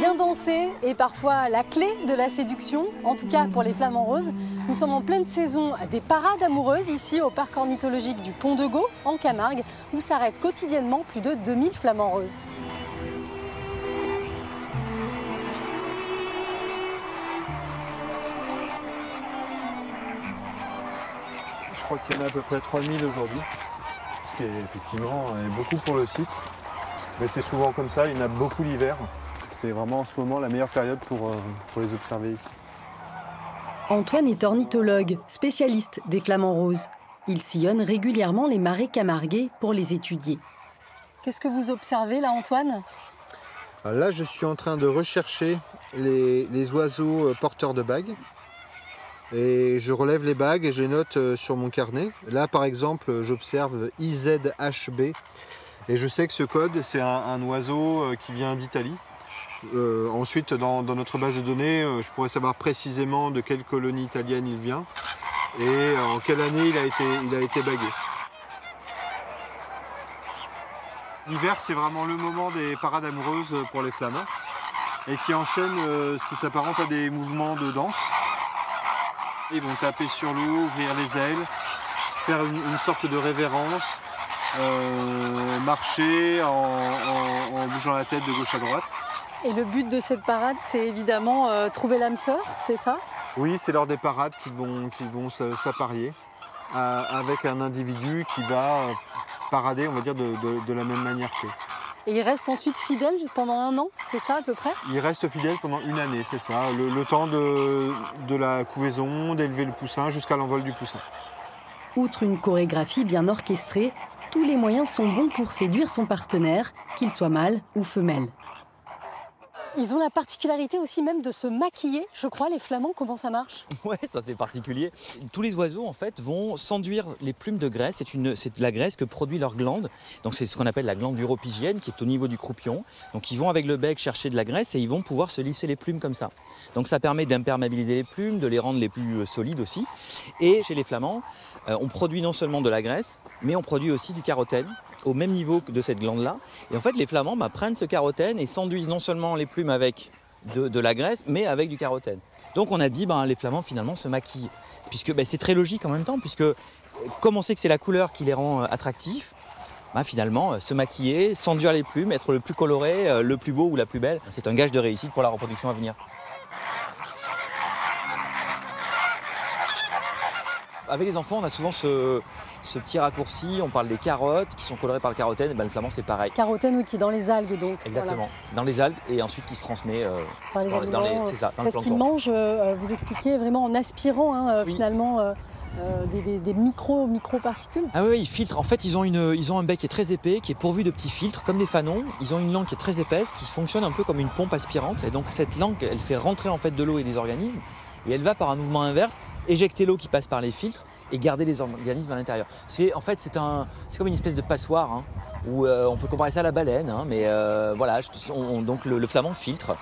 Bien danser est parfois la clé de la séduction, en tout cas pour les flamants roses. Nous sommes en pleine saison des parades amoureuses ici au parc ornithologique du Pont de Gau en Camargue où s'arrêtent quotidiennement plus de 2000 flamants roses. Je crois qu'il y en a à peu près 3000 aujourd'hui, ce qui est effectivement beaucoup pour le site. Mais c'est souvent comme ça, il y en a beaucoup l'hiver. C'est vraiment en ce moment la meilleure période pour les observer ici. Antoine est ornithologue, spécialiste des flamants roses. Il sillonne régulièrement les marais camarguais pour les étudier. Qu'est-ce que vous observez là, Antoine? Là, je suis en train de rechercher les oiseaux porteurs de bagues. Et je relève les bagues et je les note sur mon carnet. Là, par exemple, j'observe IZHB. Et je sais que ce code, c'est un oiseau qui vient d'Italie. Ensuite, dans notre base de données, je pourrais savoir précisément de quelle colonie italienne il vient et en quelle année il a été bagué. L'hiver, c'est vraiment le moment des parades amoureuses pour les flamands et qui enchaînent ce qui s'apparente à des mouvements de danse. Ils vont taper sur l'eau, ouvrir les ailes, faire une sorte de révérence, marcher en bougeant la tête de gauche à droite. Et le but de cette parade, c'est évidemment trouver l'âme sœur, c'est ça? Oui, c'est lors des parades qu'ils vont s'apparier avec un individu qui va parader, on va dire, de la même manière qu'eux. Et il reste ensuite fidèle pendant 1 an, c'est ça à peu près? Il reste fidèle pendant 1 année, c'est ça. Le temps de la couvaison, d'élever le poussin jusqu'à l'envol du poussin. Outre une chorégraphie bien orchestrée, tous les moyens sont bons pour séduire son partenaire, qu'il soit mâle ou femelle. Ils ont la particularité aussi même de se maquiller, je crois, les flamands. Comment ça marche? Ouais, ça c'est particulier. Tous les oiseaux en fait vont s'enduire les plumes de graisse. C'est de la graisse que produit leur glande. Donc c'est ce qu'on appelle la glande uropygienne qui est au niveau du croupion. Donc ils vont avec le bec chercher de la graisse et ils vont pouvoir se lisser les plumes comme ça. Donc ça permet d'imperméabiliser les plumes, de les rendre les plus solides aussi. Et chez les flamands, on produit non seulement de la graisse, mais on produit aussi du carotène au même niveau que de cette glande-là. Et en fait, les flamands prennent ce carotène et s'enduisent non seulement les plumes avec de la graisse, mais avec du carotène. Donc on a dit, les flamands finalement se maquillent. Puisque c'est très logique en même temps, puisque comme on sait que c'est la couleur qui les rend attractifs, finalement, se maquiller, s'enduire les plumes, être le plus coloré, le plus beau ou la plus belle, c'est un gage de réussite pour la reproduction à venir. Avec les enfants, on a souvent ce petit raccourci, on parle des carottes qui sont colorées par le carotène, et le flamand c'est pareil. Carotène, oui, qui est dans les algues donc. Exactement, dans les algues et ensuite qui se transmet par les aliments, c'est ça, dans le plancton. Parce qu'ils mangent, vous expliquiez, vraiment en aspirant oui. Finalement des micro-particules. Ah oui, ils filtrent. En fait, ils ont un bec qui est très épais, qui est pourvu de petits filtres, comme des fanons. Ils ont une langue qui est très épaisse, qui fonctionne un peu comme une pompe aspirante. Et donc cette langue, elle fait rentrer en fait de l'eau et des organismes. Et elle va par un mouvement inverse éjecter l'eau qui passe par les filtres et garder les organismes à l'intérieur. C'est comme une espèce de passoire, où on peut comparer ça à la baleine, mais voilà, donc le flamand filtre.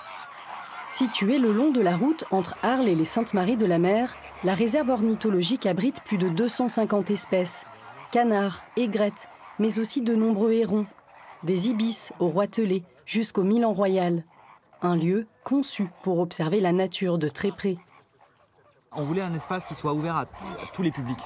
Située le long de la route entre Arles et les Saintes-Maries-de-la-Mer, la réserve ornithologique abrite plus de 250 espèces, canards, aigrettes, mais aussi de nombreux hérons, des ibis au roitelet jusqu'au Milan royal. Un lieu conçu pour observer la nature de très près. On voulait un espace qui soit ouvert à tous les publics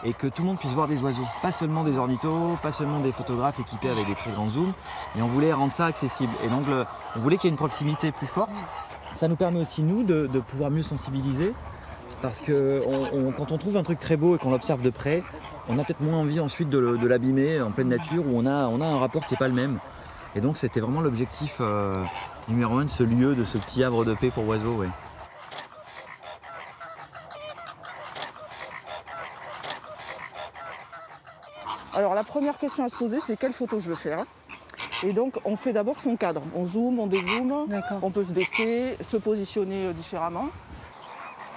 et que tout le monde puisse voir des oiseaux. Pas seulement des ornithos, pas seulement des photographes équipés avec des très grands zooms, mais on voulait rendre ça accessible. Et donc on voulait qu'il y ait une proximité plus forte. Ça nous permet aussi, nous, de pouvoir mieux sensibiliser. Parce que quand on trouve un truc très beau et qu'on l'observe de près, on a peut-être moins envie ensuite de l'abîmer en pleine nature où on a un rapport qui n'est pas le même. Et donc c'était vraiment l'objectif numéro 1 de ce lieu, de ce petit havre de paix pour oiseaux. Ouais. Alors la première question à se poser, c'est quelle photo je veux faire. Et donc on fait d'abord son cadre. On zoome, on dézoome, on peut se baisser, se positionner différemment.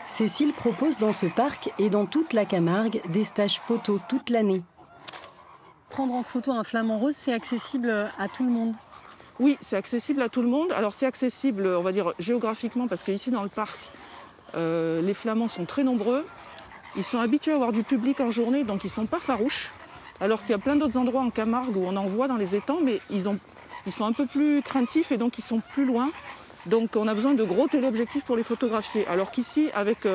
Cécile propose dans ce parc et dans toute la Camargue des stages photo toute l'année. Prendre en photo un flamant rose, c'est accessible à tout le monde? Oui, c'est accessible à tout le monde. Alors c'est accessible, on va dire, géographiquement, parce qu'ici dans le parc, les flamands sont très nombreux. Ils sont habitués à avoir du public en journée, donc ils ne sont pas farouches. Alors qu'il y a plein d'autres endroits en Camargue où on en voit dans les étangs, mais ils sont un peu plus craintifs et donc ils sont plus loin. Donc on a besoin de gros téléobjectifs pour les photographier. Alors qu'ici, avec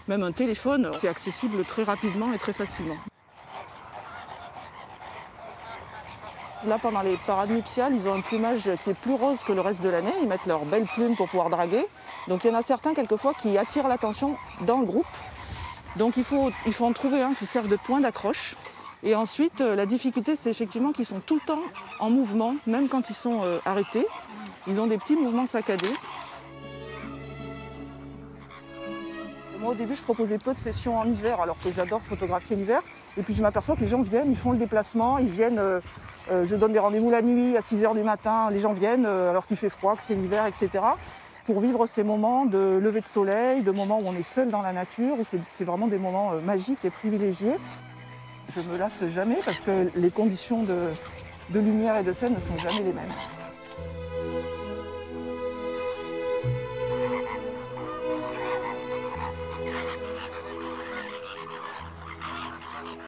même un téléphone, c'est accessible très rapidement et très facilement. Là, pendant les parades nuptiales, ils ont un plumage qui est plus rose que le reste de l'année. Ils mettent leurs belles plumes pour pouvoir draguer. Donc il y en a certains, quelquefois, qui attirent l'attention dans le groupe. Donc il faut en trouver un qui serve de point d'accroche. Et ensuite, la difficulté, c'est effectivement qu'ils sont tout le temps en mouvement, même quand ils sont arrêtés. Ils ont des petits mouvements saccadés. Moi, au début, je proposais peu de sessions en hiver, alors que j'adore photographier l'hiver. Et puis je m'aperçois que les gens viennent, ils font le déplacement, ils viennent... je donne des rendez-vous la nuit à 6 h du matin, les gens viennent alors qu'il fait froid, que c'est l'hiver, etc. pour vivre ces moments de lever de soleil, de moments où on est seul dans la nature, où c'est vraiment des moments magiques et privilégiés. Je ne me lasse jamais parce que les conditions de lumière et de scène ne sont jamais les mêmes.